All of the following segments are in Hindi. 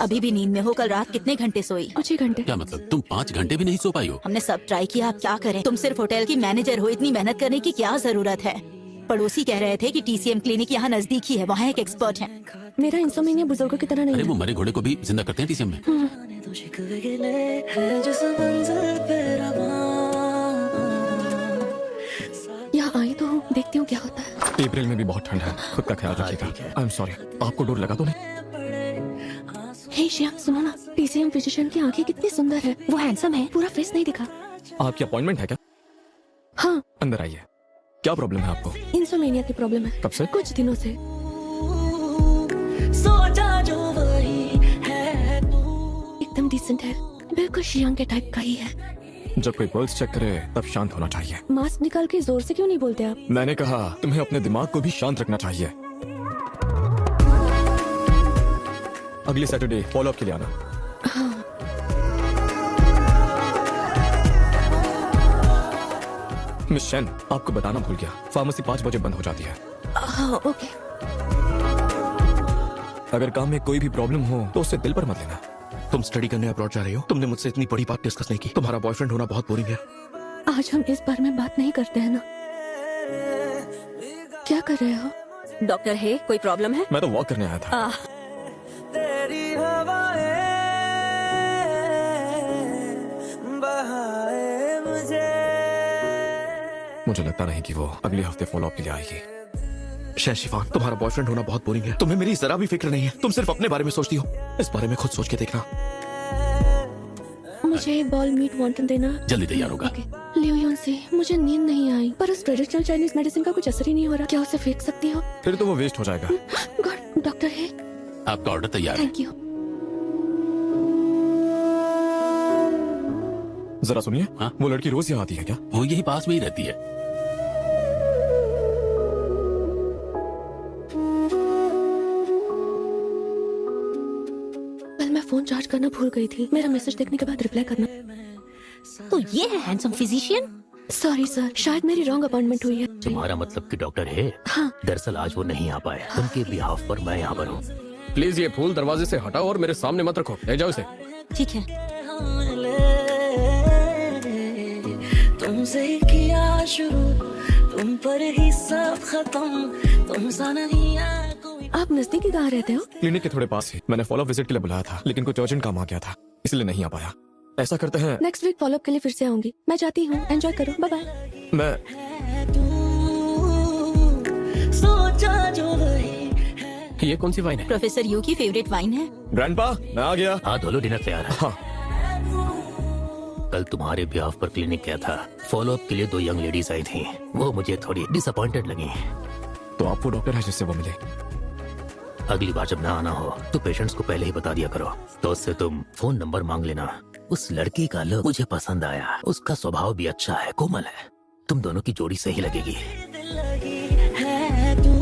अभी भी नींद में हो? कल रात कितने घंटे सोई? कुछ ही घंटे। क्या मतलब तुम 5 घंटे भी नहीं सो पाई हो? हमने सब ट्राई किया, आप क्या करें? तुम सिर्फ होटल की मैनेजर हो, इतनी मेहनत करने की क्या जरूरत है? पड़ोसी कह रहे थे कि टीसीएम क्लिनिक यहाँ नजदीक ही है, वहाँ एक एक्सपर्ट है। मेरा इंसोमेनिया बुजुर्गों की तरह नहीं अरे है। वो मरे घोड़े को भी जिंदा करते हैं टीसीएम में। यहाँ आई तो हूँ, देखती हूँ क्या होता है। अप्रैल में भी बहुत ठंड है, खुद का ख्याल रखिएगा। आई एम सॉरी, आपको डोर लगा तो नहीं? हे श्याम, सुनो ना, टीसीएम फिजिशियन की आंखें कितनी सुंदर है। वो हैंडसम है, पूरा फेस नहीं दिखा। आपकी अपॉइंटमेंट है क्या? हाँ, अंदर आइए। क्या प्रॉब्लम है आपको? इंसोमेनिया की प्रॉब्लम है। कब से? कुछ दिनों से। एकदम डिसेंट है, बिल्कुल श्याम के टाइप का ही है। जब कोई पल्स चेक करे तब शांत होना चाहिए। मास्क निकाल के जोर से क्यों नहीं बोलते आप? मैंने कहा तुम्हें अपने दिमाग को भी शांत रखना चाहिए। अगले सैटरडे फॉलो अप के लिए आना। मिस शेन, आपको बताना भूल गया, फार्मेसी 5 बजे बंद हो जाती है। हाँ, ओके। अगर काम में कोई भी प्रॉब्लम हो तो उससे दिल पर मत लेना। तुम स्टडी करने अब्रॉड जा रही हो? तुमने मुझसे इतनी बड़ी बात डिस्कस नहीं की। तुम्हारा बॉयफ्रेंड होना बहुत बोरिंग है। आज हम इस बारे में बात नहीं करते हैं ना। क्या कर रहे हो? डॉक्टर है, कोई प्रॉब्लम है? मैं तो वॉक करने आया था। मुझे लगता नहीं कि वो अगले हफ्ते फॉलो अप के लिए आएगी। शहशिफान, तुम्हारा बॉयफ्रेंड होना बहुत बोरिंग है। तुम्हें मेरी जरा भी फिक्र नहीं है। तुम सिर्फ अपने बारे में सोचती हो। इस बारे में खुद सोच के देखना। मुझे एक बॉल मीट वॉन्टन देना। जल्दी तैयार होगा। ओके। लियो यून से मुझे नींद नहीं आई, पर उस ट्रेडिशनल चाइनीज मेडिसिन का कुछ असर ही नहीं हो रहा। क्या उसे फेंक सकती हो? फिर तो वो वेस्ट हो जाएगा। गॉड, डॉक्टर है। आपका ऑर्डर तैयार है। Thank you. जरा सुनिए। हाँ? वो लड़की रोज यहाँ आती है क्या? वो यही पास में ही रहती है। कल मैं फोन चार्ज करना भूल गई थी। मेरा मैसेज देखने के बाद रिप्लाई करना। तो ये है हैंडसम फिजिशियन? सॉरी सर, शायद मेरी रॉन्ग अपॉइंटमेंट हुई है। तुम्हारा मतलब कि डॉक्टर है? हाँ। दरअसल आज वो नहीं आ पाए। उनके बिहाफ पर मैं यहाँ पर हूँ। प्लीज ये फूल दरवाजे से हटाओ और मेरे सामने मत रखो। ले जाओ इसे। ठीक है। तुमसे किया शुरू, तुम पर ही सब खत्म, तुम सा नहीं है कोई। आप नजदीकी कहाँ रहते हो? क्लिनिक के थोड़े पास ही। मैंने फॉलो विजिट के लिए बुलाया था, लेकिन कुछ अर्जेंट काम आ गया था, इसलिए नहीं आ पाया। ऐसा करते हैं, नेक्स्ट वीक फॉलोअप के लिए फिर से आऊंगी। मैं जाती हूँ, एंजॉय करो, बाय बाय। मैं सोचा जो वही ये कौन सी वाइन है? प्रोफेसर यू की फेवरेट वाइन है। ग्रैंडपा, मैं आ गया। हाँ धोलो, डिनर तैयार है। हाँ। कल तुम्हारे बिहाफ पर क्लिनिक गया था। फॉलोअप के लिए 2 यंग लेडीज आई थी। वो मुझे थोड़ी डिसअपॉइंटेड लगी। तो आप वो डॉक्टर है जिससे वो मिले? अगली बार जब ना आना हो तो पेशेंट्स को पहले ही बता दिया करो। तो उससे तुम फोन नंबर मांग लेना। उस लड़की का लुक मुझे पसंद आया। उसका स्वभाव भी अच्छा है, कोमल है। तुम दोनों की जोड़ी सही लगेगी। है तू,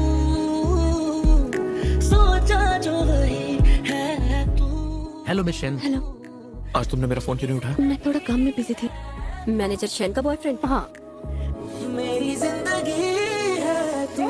सोचा जो वही है तू। Hello Miss Shen. हेलो। आज तुमने मेरा फोन क्यों नहीं उठाया? मैं थोड़ा काम में बिजी थी। मैनेजर शेन का बॉयफ्रेंड? हाँ। मेरी जिंदगी है तू।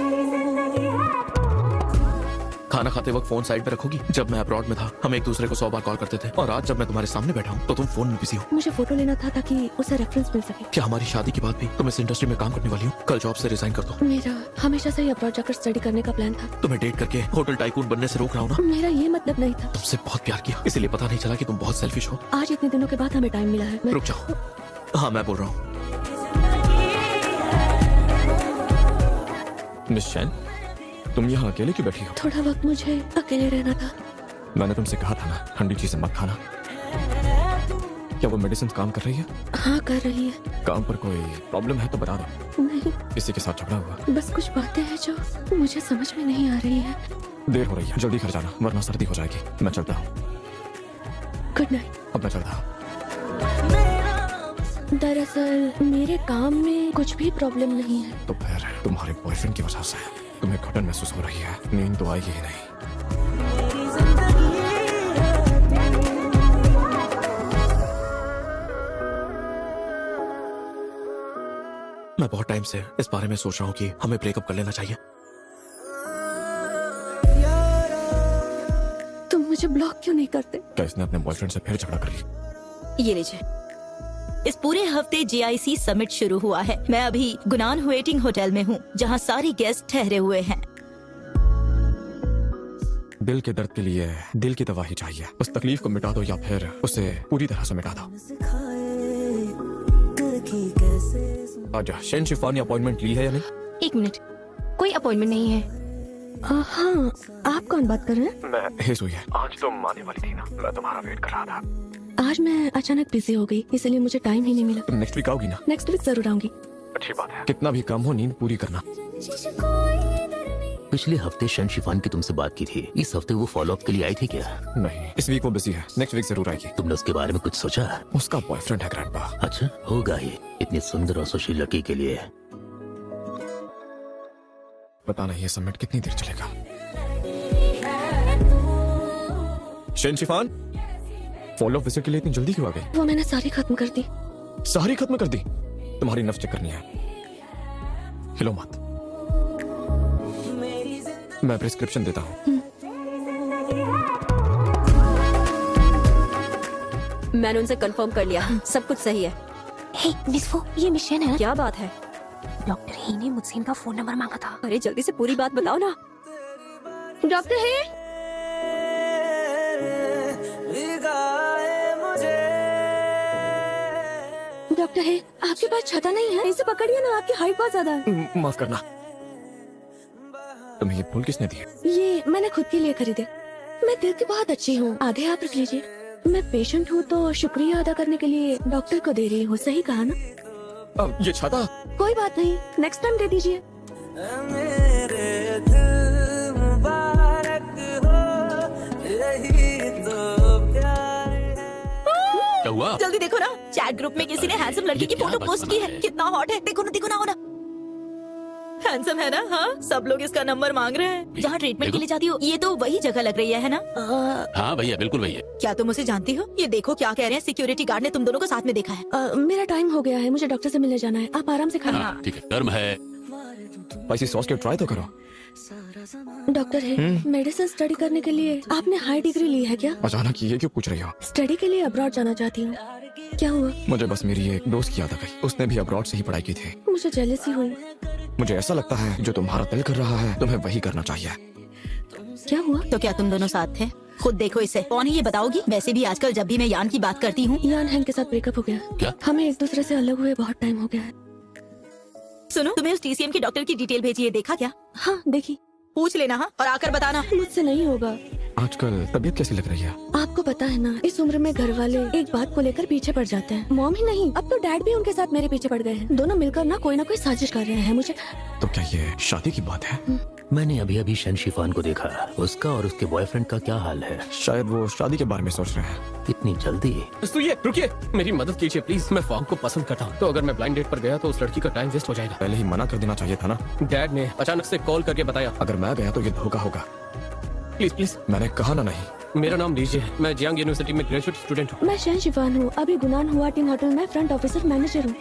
खाना खाते वक्त फोन साइड पे रखोगी? जब मैं अब्रॉड में था हम एक दूसरे को 100 बार कॉल करते थे, और आज जब मैं तुम्हारे सामने बैठा हूँ तो तुम फोन में बिजी हो। मुझे फोटो लेना था ताकि उसे रेफरेंस मिल सके। क्या हमारी शादी के बाद भी तुम इस इंडस्ट्री में काम करने वाली हो? कल जॉब से रिजाइन कर दो। मेरा हमेशा से ही अब्रॉड जाकर स्टडी करने का प्लान था। तुम्हें डेट करके होटल टाइकून बनने से रोक रहा हूँ ना? मेरा ये मतलब नहीं था। तुमसे बहुत प्यार किया, इसीलिए पता नहीं चला कि तुम बहुत सेल्फिश हो। आज इतने दिनों के बाद हमें टाइम मिला है। रुक जाओ। हाँ मैं बोल रहा हूँ। मिस शैन, तुम यहाँ अकेले क्यों बैठी हो? थोड़ा वक्त मुझे अकेले रहना था। मैंने तुमसे कहा था ना, ठंडी चीजें मत खाना। क्या वो मेडिसिन काम कर रही है? हाँ, कर रही है। काम पर कोई प्रॉब्लम है तो बता दो। नहीं, किसी के साथ झगड़ा हुआ? बस कुछ बातें हैं जो मुझे समझ में नहीं आ रही है। देर हो रही है, जल्दी घर जाना वरना सर्दी हो जाएगी। मैं चलता हूँ। Good night. अब मैं चलता हूँ। दरअसल मेरे काम में कुछ भी प्रॉब्लम नहीं है। तो फिर तुम्हारे बॉयफ्रेंड की वजह से तुम्हें घुटन महसूस हो रही है। नींद तो आएगी ही नहीं। मैं बहुत टाइम से इस बारे में सोच रहा हूँ कि हमें ब्रेकअप कर लेना चाहिए। मुझे ब्लॉक क्यों नहीं करते? क्या इसने अपने बॉयफ्रेंड से फिर झगड़ा कर ली? ये लीजिए। इस पूरे हफ्ते JIC समिट शुरू हुआ है। मैं अभी गुनान वेटिंग होटल में हूँ, जहाँ सारी गेस्ट ठहरे हुए हैं। दिल के दर्द के लिए दिल की दवा ही चाहिए। उस तकलीफ को मिटा दो या फिर उसे पूरी तरह से मिटा दो। आजा, शेन शिफा ने अपॉइंटमेंट ली है या नहीं? 1 मिनट, कोई अपॉइंटमेंट नहीं है। हाँ, आप कौन बात कर रहे हैं? मैं हेस हुई है। आज तुम आने वाली थी ना, मैं तुम्हारा वेट कर रहा था। आज मैं अचानक बिजी हो गई, इसलिए मुझे टाइम ही नहीं मिला। तुम नेक्स्ट वीक आओगी ना? नेक्स्ट वीक जरूर आऊंगी। अच्छी बात है। कितना भी कम हो, नींद पूरी करना। पिछले हफ्ते शन शिफान की तुमसे बात की थी, इस हफ्ते वो फॉलो अप के लिए आई थी क्या? नहीं, इस वीक वो बिजी है, नेक्स्ट वीक जरूर आएगी। तुमने उसके बारे में कुछ सोचा? उसका बॉयफ्रेंड है ग्रैंडपा। अच्छा, होगा ही, इतनी सुंदर और सुशील लड़की के लिए। पता नहीं ये समिट कितनी देर चलेगा। शेन शिफान, फॉलो विजिट के लिए इतनी जल्दी क्यों आ गई? वो मैंने सारी खत्म कर दी। सारी खत्म कर दी? तुम्हारी नफ्स चेक करनी है। हिलो मत, मैं प्रिस्क्रिप्शन देता हूँ। मैंने उनसे कंफर्म कर लिया, सब कुछ सही है। हे मिस वो, ये मिशन है ना? क्या बात है? डॉक्टर ही ने मुझसे इनका फोन नंबर मांगा था। अरे जल्दी से पूरी बात बताओ ना। डॉक्टर है? डॉक्टर है, आपके पास छाता नहीं है? इसे पकड़िए ना, आपकी हाइट बहुत ज्यादा है। माफ करना, तुम्हें ये फूल किसने दिए? ये मैंने खुद के लिए खरीदे। मैं दिल की बहुत अच्छी हूँ, आधे आप रख लीजिए। मैं पेशेंट हूँ तो शुक्रिया अदा करने के लिए डॉक्टर को दे रही हूँ, सही कहा ना? अब ये छाता? कोई बात नहीं, नेक्स्ट टाइम दे दीजिए। क्या हुआ? जल्दी देखो ना, चैट ग्रुप में किसी ने हैंडसम लड़की की क्या फोटो बस पोस्ट बना की है। है? कितना हॉट है, देखो ना, देखो ना, हो ना। हैंडसम है ना? हाँ, सब लोग इसका नंबर मांग रहे हैं। जहाँ ट्रीटमेंट के लिए जाती हो, ये तो वही जगह लग रही है ना? हाँ भैया, बिल्कुल भैया। क्या तुम उसे जानती हो? ये देखो क्या कह रहे हैं, सिक्योरिटी गार्ड ने तुम दोनों को साथ में देखा है। मेरा टाइम हो गया है, मुझे डॉक्टर से मिलने जाना है। आप आराम से खाना। हाँ ठीक है, टर्म है। स्पाइसी सॉस के ट्राई तो करो। डॉक्टर है, मेडिसिन स्टडी करने के लिए आपने हाई डिग्री ली है क्या? अचानक ये क्यों पूछ रही हो? स्टडी के लिए अब्रॉड जाना चाहती हूँ। क्या हुआ? मुझे बस मेरी एक दोस्त की याद आ गई, उसने भी अब्रॉड से ही पढ़ाई की थी। मुझे जेलसी हुई। मुझे ऐसा लगता है जो तुम्हारा दिल कर रहा है तुम्हें वही करना चाहिए। क्या हुआ? तो क्या तुम दोनों साथ थे? खुद देखो इसे। कौन है ये बताओगी? वैसे भी आजकल जब भी मैं यान की बात करती हूँ। यान हैंग के साथ ब्रेकअप हो गया। क्या? हमें एक दूसरे से अलग हुए बहुत टाइम हो गया है। सुनो, तुम्हें उस TCM की डॉक्टर की डिटेल भेजी है, देखा क्या? हाँ देखी। पूछ लेना हाँ, और आकर बताना। मुझसे नहीं होगा। आजकल तबीयत कैसी लग रही है? आपको पता है ना, इस उम्र में घर वाले एक बात को लेकर पीछे पड़ जाते हैं। मॉम ही नहीं, अब तो डैड भी उनके साथ मेरे पीछे पड़ गए हैं। दोनों मिलकर ना कोई साजिश कर रहे हैं मुझे। तो क्या ये शादी की बात है? मैंने अभी अभी शन शिफान को देखा, उसका और उसके बॉयफ्रेंड का क्या हाल है? शायद वो शादी के बारे में सोच रहे हैं। इतनी जल्दी? सुनिए, रुकिए, मेरी मदद कीजिए प्लीज। मैं फॉर्म को पसंद करता हूँ, तो अगर मैं ब्लाइंड डेट पर गया तो उस लड़की का टाइम वेस्ट हो जाएगा। पहले ही मना कर देना चाहिए था ना। डैड ने अचानक से कॉल करके बताया। अगर मैं गया तो ये धोखा होगा। Please please. मैंने कहा ना नहीं। मेरा नाम लीजिए, मैं जियांग यूनिवर्सिटी में ग्रेजुएट स्टूडेंट हूँ। मैं शैन शिफान हूँ, अभी गुनान हुआटिन होटल में फ्रंट ऑफिसर मैनेजर हूँ।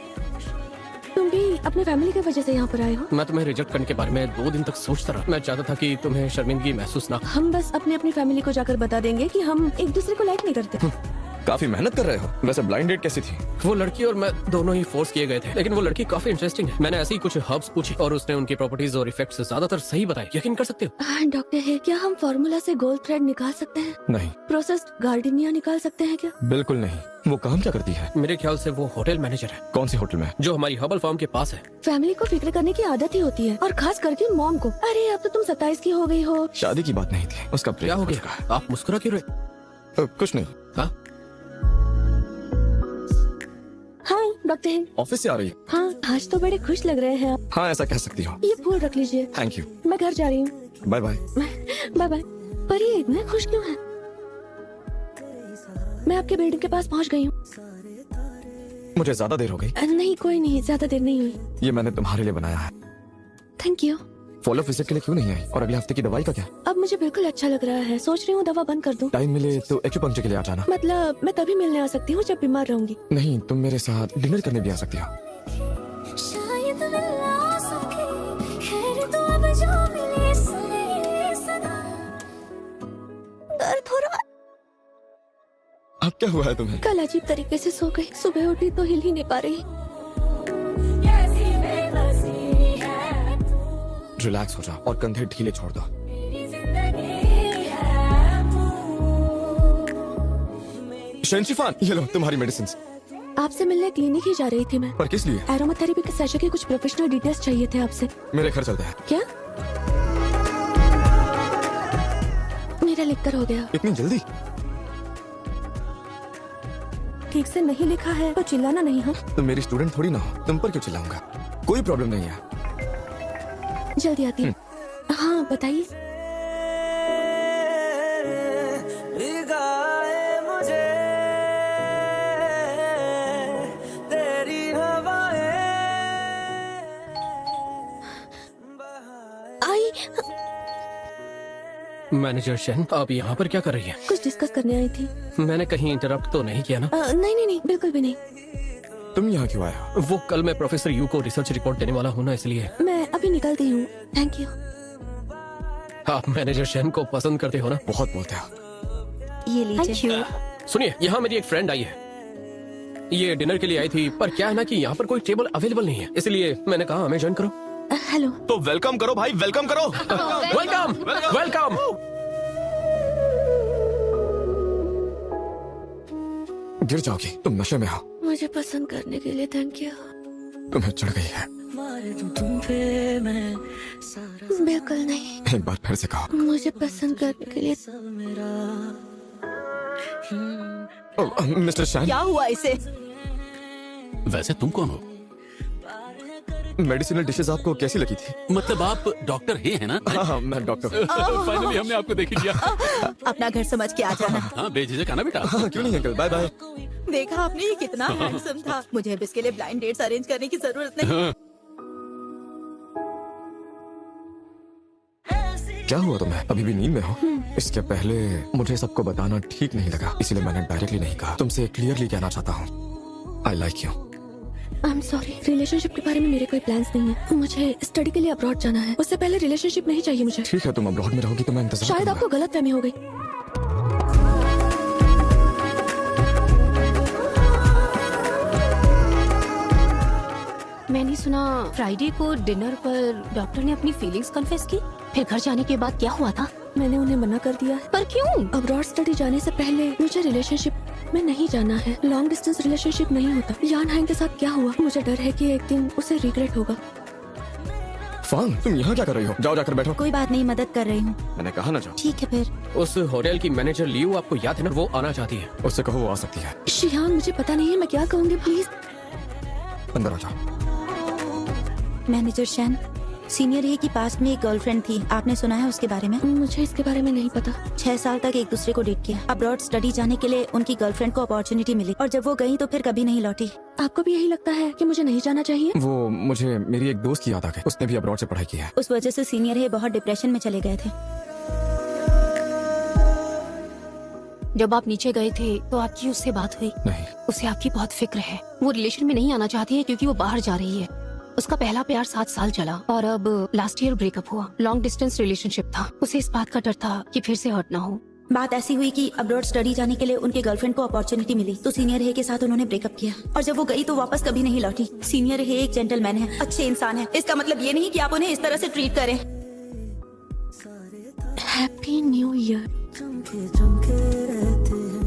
तुम भी अपनी फैमिली की वजह से यहाँ पर आए हो? मैं तुम्हें रिजेक्ट करने के बारे में 2 दिन तक सोचता रहा। मैं चाहता था कि तुम्हें शर्मिंदगी महसूस ना। हम बस अपनी फैमिली को जाकर बता देंगे कि हम एक दूसरे को लाइक नहीं करते। काफी मेहनत कर रहे हो। वैसे ब्लाइंड डेट कैसी थी? वो लड़की और मैं दोनों ही फोर्स किए गए थे, लेकिन वो लड़की काफी इंटरेस्टिंग है। मैंने ऐसे ही कुछ हर्ब्स पूछी और उसने उनकी प्रॉपर्टीज और इफेक्ट्स ज्यादातर सही बताए। यकीन कर सकते हो? हाँ डॉक्टर है, क्या हम फॉर्मूला से गोल्ड थ्रेड निकाल सकते हैं? नहीं, प्रोसेस्ड गार्डनिया निकाल सकते हैं क्या? बिल्कुल नहीं। वो काम क्या करती है? मेरे ख्याल से वो होटल मैनेजर है। कौन से होटल में? जो हमारी हबल फार्म के पास है। फैमिली को फिक्र करने की आदत ही होती है, और खास करके मॉम को। अरे अब तो तुम 27 की हो गई हो। शादी की बात नहीं थी, उसका क्या हो चुका गया? आप मुस्कुरा क्यों रहे? कुछ नहीं। हाँ? हाँ डॉक्टर है। ऑफिस से आ रही है? हाँ, आज तो बड़े खुश लग रहे हैं आप। हाँ, ऐसा कह सकती हो। ये फूल रख लीजिए। Thank you. मैं घर जा रही हूँ। Bye bye. Bye bye. पर ये इतने खुश क्यों हैं? मैं आपके बिल्डिंग के पास पहुँच गई हूँ। मुझे ज्यादा देर हो गई? नहीं कोई नहीं, ज्यादा देर नहीं हुई। ये मैंने तुम्हारे लिए बनाया है। Thank you. फॉलो विजिट के लिए क्यों नहीं आई? और अगले हफ्ते की दवाई का क्या? अब मुझे बिल्कुल अच्छा लग रहा है, सोच रही हूँ दवा बंद कर दूं। टाइम मिले तो एक्यूपंक्चर के लिए आ जाना। मतलब मैं तभी मिलने आ सकती हूँ जब बीमार रहूंगी। नहीं, तुम मेरे साथ डिनर करने भी आ सकती हो। शायद मिला सके खैर तो अब जो मिले सदा दर्द हो रहा है। क्या हुआ है तुम्हें? कल अजीब तरीके से सो गई, सुबह उठी तो हिल ही नहीं पा रही। रिलैक्स हो जाओ और कंधे ढीले छोड़ दो। शंशिफान, ये लो तुम्हारी मेडिसिन। आपसे मिलने क्लिनिक ही जा रही थी मैं। पर किस लिए? एरोमाथेरेपी के सेशन के कुछ प्रोफेशनल डिटेल्स चाहिए थे आपसे। मेरे घर चलते हैं। क्या? मेरा लिखकर हो गया। इतनी जल्दी? ठीक से नहीं लिखा है तो चिल्लाना नहीं। हाँ, तुम मेरी स्टूडेंट थोड़ी ना हो, तुम पर क्यों चिल्लाऊंगा? कोई प्रॉब्लम नहीं है। जल्दी आती हूँ। हाँ बताइए। आई, मैनेजर शेन, आप यहाँ पर क्या कर रही हैं? कुछ डिस्कस करने आई थी। मैंने कहीं इंटरप्ट तो नहीं किया ना? नहीं नहीं नहीं, बिल्कुल भी नहीं। तुम यहाँ क्यों आए हो? वो कल मैं प्रोफेसर यू को रिसर्च रिपोर्ट देने वाला हूँ ना, इसलिए। मैं अभी निकलती हूँ। Thank you. आप मैनेजर शेन को पसंद करते हो ना? बहुत बोलते हो। ये लीजिए। सुनिए, यहाँ मेरी एक फ्रेंड आई है। ये डिनर के लिए आई थी, पर क्या है ना कि यहाँ पर कोई टेबल अवेलेबल नहीं है, इसलिए मैंने कहा हमें ज्वाइन करो। हेलो। तो वेलकम करो भाई, वेलकम करो। Welcome welcome. गिर जाओगी, तुम नशे में हो। मुझे पसंद करने के लिए थैंक यू। तुम्हें चढ़ गई है। मारे तुम पे मैं सारा बिल्कुल नहीं। एक बार फिर से कहो। मुझे पसंद करने के लिए। सब मेरा मिस्टर शैन, क्या हुआ इसे? वैसे तुम कौन हो? मेडिसिनल डिशेस आपको कैसी लगी थी? मतलब आप डॉक्टर ही हैं ना? हाँ, मैं डॉक्टर हूँ। फाइनली हमने आपको देख लिया। अपना घर समझ के आ जाना। हाँ, बेझिझक आना बेटा। हाँ, क्यों नहीं अंकल, बाय बाय। देखा आपने, ये कितना हैंडसम था। मुझे अब इसके लिए ब्लाइंड डेट्स अरेंज करने की जरूरत नहीं। क्या हुआ तुम्हें? अभी भी नींद में हो? इसके पहले मुझे सबको बताना ठीक नहीं लगा, इसलिए मैंने डायरेक्टली नहीं कहा। तुमसे क्लियरली कहना चाहता हूँ, I like you. I am sorry, relationship के बारे में मेरे कोई प्लान्स नहीं है। मुझे स्टडी के लिए अब्रॉड जाना है, उससे पहले रिलेशनशिप नहीं चाहिए मुझे। ठीक है, तुम अब्रॉड में रहोगी तो मैं इंतजार शायद करूंगा। आपको गलतफहमी हो गई। मैंने सुना फ्राइडे को डिनर पर डॉक्टर ने अपनी फीलिंग्स कन्फेस की, फिर घर जाने के बाद क्या हुआ था? मैंने उन्हें मना कर दिया है। पर क्यों? अब्रॉड स्टडी जाने से पहले मुझे रिलेशनशिप में नहीं जाना है। लॉन्ग डिस्टेंस रिलेशनशिप नहीं होता। यान हांग के साथ क्या हुआ, मुझे डर है कि एक दिन उसे रिग्रेट होगा। फांग, तुम यहाँ क्या कर रही हो? जाओ जाकर बैठो। कोई बात नहीं, मदद कर रही हूँ। मैंने कहा ना जाओ। ठीक है फिर। उस होटल की मैनेजर लियू, आपको याद है ना, वो आना चाहती है। उससे कहो वो आ सकती है। शिहान, मुझे पता नहीं है मैं क्या कहूँगी, प्लीज। अंदर आ जाओ। मैनेजर शैन, सीनियर ये की पास में एक गर्लफ्रेंड थी, आपने सुना है उसके बारे में? मुझे इसके बारे में नहीं पता। 6 साल तक एक दूसरे को डेट किया। अब्रॉड स्टडी जाने के लिए उनकी गर्लफ्रेंड को अपॉर्चुनिटी मिली, और जब वो गई तो फिर कभी नहीं लौटी। आपको भी यही लगता है कि मुझे नहीं जाना चाहिए? वो मुझे मेरी एक दोस्त की याद आ गई, उसने भी अब्रॉड से पढ़ाई की है। उस वजह से सीनियर ये बहुत डिप्रेशन में चले गए थे। जब आप नीचे गए थे तो आपकी उससे बात हुई? नहीं। उसे आपकी बहुत फिक्र है। वो रिलेशन में नहीं आना चाहती है क्योंकि वो बाहर जा रही है। उसका पहला प्यार 7 साल चला और अब लास्ट ईयर ब्रेकअप हुआ। लॉन्ग डिस्टेंस रिलेशनशिप था। उसे इस बात का डर था कि फिर से हर्ट ना हो। बात ऐसी हुई कि अब्रॉड स्टडी जाने के लिए उनके गर्लफ्रेंड को अपॉर्चुनिटी मिली, तो सीनियर हे के साथ उन्होंने ब्रेकअप किया, और जब वो गई तो वापस कभी नहीं लौटी। सीनियर हे एक जेंटलमैन है, अच्छे इंसान है। इसका मतलब ये नहीं कि आप उन्हें इस तरह से ट्रीट करें। Happy new year. चमके रहते हैं।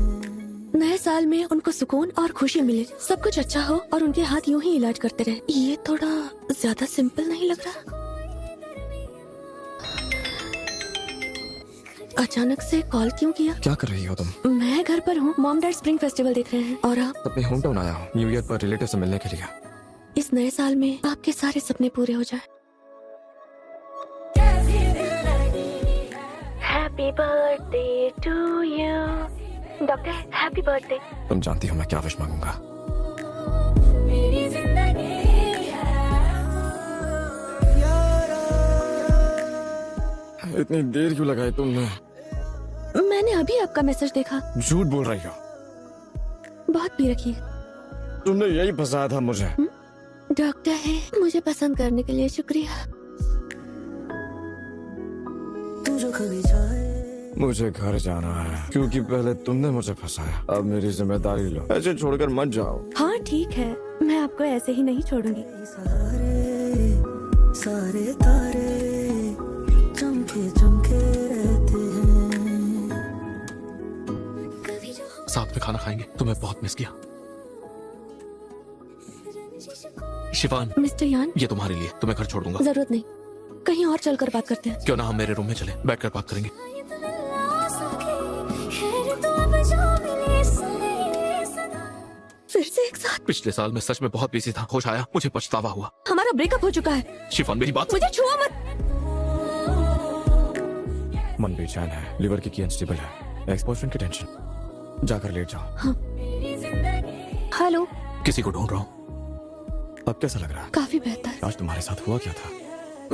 नए साल में उनको सुकून और खुशी मिले, सब कुछ अच्छा हो और उनके हाथ यूं ही इलाज करते रहे। ये थोड़ा ज्यादा सिंपल नहीं लग रहा? अचानक से कॉल क्यों किया? क्या कर रही हो तुम? मैं घर पर हूँ, मॉम डैड स्प्रिंग फेस्टिवल देख रहे हैं। और आप? अपने होम टाउन आया हूँ न्यू ईयर पर रिलेटिव से मिलने के लिए। इस नए साल में आपके सारे सपने पूरे हो जाए। Happy birthday to you. Doctor, happy birthday. तुम जानती हो मैं क्या विश मांगूंगा। इतनी देर क्यों लगाई तुमने? मैंने अभी आपका मैसेज देखा। झूठ बोल रही हो। बहुत पी रखी है। तुमने यही फंसाया था मुझे। डॉक्टर है, मुझे पसंद करने के लिए शुक्रिया। तू जो कभी चाहे मुझे घर जाना है क्योंकि पहले तुमने मुझे फंसाया, अब मेरी जिम्मेदारी लो, ऐसे छोड़कर मत जाओ। हाँ ठीक है, मैं आपको ऐसे ही नहीं छोड़ूंगी। सारे तारे चमके चमके रहते हैं। साथ में खाना खाएंगे, तुम्हें बहुत मिस किया। शिफान, मिस्टर यान, ये तुम्हारे लिए, तुम्हें घर छोड़ दूंगा। जरूरत नहीं, कहीं और चलकर बात करते हैं। क्यों ना हम मेरे रूम में चले, बैठकर बात करेंगे। फिर से एक साथ? पिछले साल मैं सच में बहुत बिजी था, होश आया, मुझे पछतावा हुआ। हमारा ब्रेकअप हो चुका है। शिफान मेरी बात। मुझे छुआ मत। मन बेचैन है, लिवर की अनस्टेबल है, एक्सपोजर की टेंशन। जाकर लेट जाओ। हेलो, किसी को ढूंढ रहा हूँ। अब कैसा लग रहा है? काफी बेहतर। आज तुम्हारे साथ हुआ क्या था?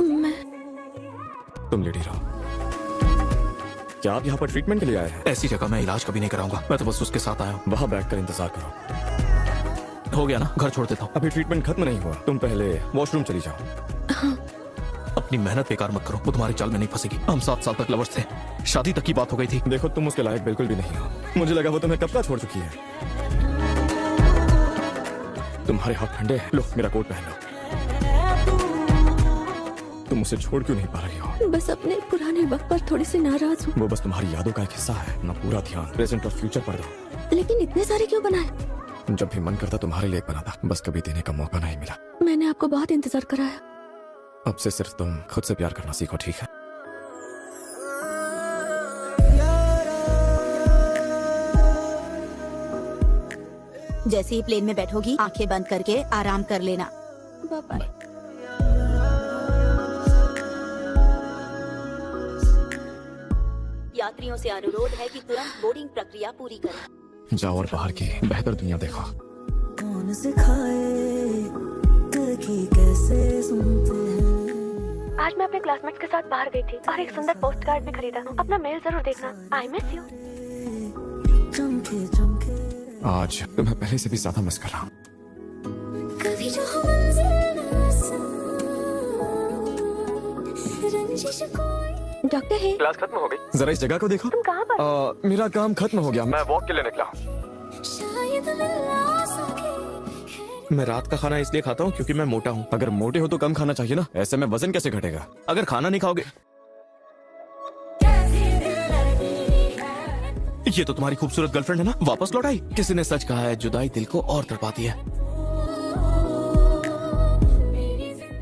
मैं तुम लेटी रहो। क्या आप यहाँ पर ट्रीटमेंट के लिए आए हैं? ऐसी जगह मैं इलाज कभी नहीं कराऊंगा, मैं तो बस उसके साथ आया हूँ। वहाँ बैठकर इंतजार करो। हो गया ना, घर छोड़ देता हूँ। अभी ट्रीटमेंट खत्म नहीं हुआ, तुम पहले वॉशरूम चली जाओ। अपनी मेहनत बेकार मत करो, वो तुम्हारे जाल में नहीं फंसेगी। हम 7 साल तक लवर्स थे, शादी तक की बात हो गई थी। देखो तुम उसके लायक बिल्कुल भी नहीं हो। मुझे लगा वो तुम्हें कब का छोड़ चुकी है। तुम्हारे हाथ ठंडे हैं, लो मेरा कोट पहन लो। तुम उसे छोड़ क्यों नहीं पा रही हो? बस अपने पुराने वक्त पर थोड़ी सी नाराज हूँ। वो बस तुम्हारी यादों का एक हिस्सा है ना, पूरा ध्यान प्रेजेंट और फ्यूचर पर दो। लेकिन इतने सारे क्यों बनाए? जब भी मन करता तुम्हारे लिए एक बनाता, बस कभी देने का मौका नहीं मिला। मैंने आपको बहुत इंतजार कराया। अब से सिर्फ तुम खुद से प्यार करना सीखो, ठीक है? जैसे ही प्लेन में बैठोगी आंखें बंद करके आराम कर लेना। बाय। यात्रियों से अनुरोध है कि तुरंत बोर्डिंग प्रक्रिया पूरी करें। जाओ और बाहर की बेहतर दुनिया देखो। कौन सिखाए दिल की कैसे सुनते हैं। आज मैं अपने क्लासमेट्स के साथ बाहर गई थी और एक सुंदर पोस्ट कार्ड भी खरीदा। अपना मेल जरूर देखना। I miss you. चमके चमके आज तुम्हें पहले से भी ज्यादा मिस कर रहा हूँ। कभी जो हम मंजिल न कोई। डॉक्टर है, क्लास खत्म हो गई, जरा इस जगह को देखो। तुम कहाँ पर? मेरा काम खत्म हो गया, मैं वॉक के लिए निकला। शायद मिला सके। मैं रात का खाना इसलिए खाता हूँ क्योंकि मैं मोटा हूँ। अगर मोटे हो तो कम खाना चाहिए ना, ऐसे में वजन कैसे घटेगा? अगर खाना नहीं खाओगे। ये तो तुम्हारी खूबसूरत गर्लफ्रेंड है ना, वापस लौट आई। किसी ने सच कहा है, जुदाई दिल को और तड़पाती है।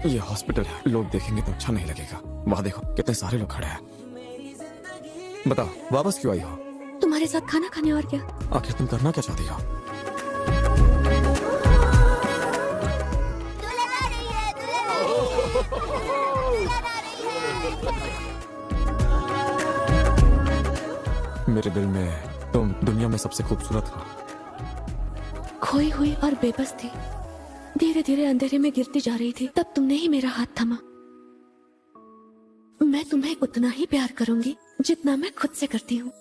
ये हॉस्पिटल है, लोग देखेंगे तो अच्छा नहीं लगेगा। वहाँ देखो कितने सारे लोग खड़े हैं। बताओ वापस क्यों आई हो? तुम्हारे साथ खाना खाने, और क्या? आखिर तुम करना क्या चाहती हो? मेरे दिल में तुम दुनिया में सबसे खूबसूरत हो। खोई हुई और बेबस थी, धीरे धीरे अंधेरे में गिरती जा रही थी, तब तुमने ही मेरा हाथ थामा। मैं तुम्हें उतना ही प्यार करूंगी जितना मैं खुद से करती हूँ।